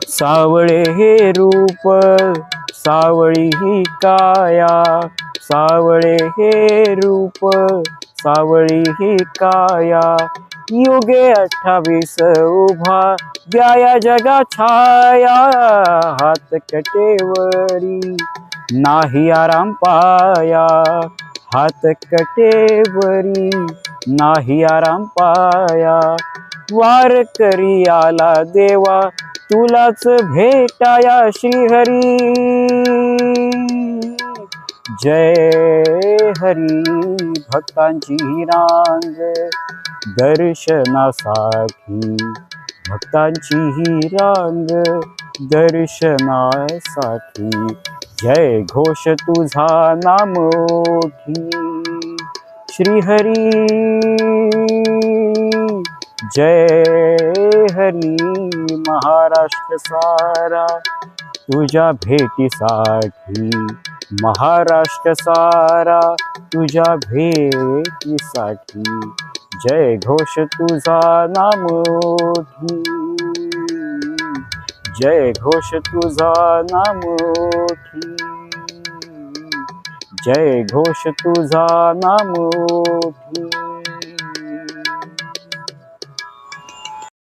सावळे हे रूप सावळी ही काया, सावळे हे रूप सावळी ही काया, युगे 28 उभा द्याया जगा छाया, हात कटेवरी नाही आराम पाया, हात कटेवरी नाही आराम पाया, वार करी आला देवा तुलाच भेटाया श्रीहरी, जय हरी भक्तांची ही रांग दर्शनासाठी, भक्तांची ही रांग दर्शनासाठी, जय घोष तुझा नाम ओठी श्रीहरी, जय हरी महाराष्ट्र सारा तुझ्या भेटीसाठी, महाराष्ट्र सारा तुझ्या भेटीसाठी, जय घोष तुझा नाम ओठी, जय घोष तुझा नाम ओठी, जय घोष तुझा नाम ओठी.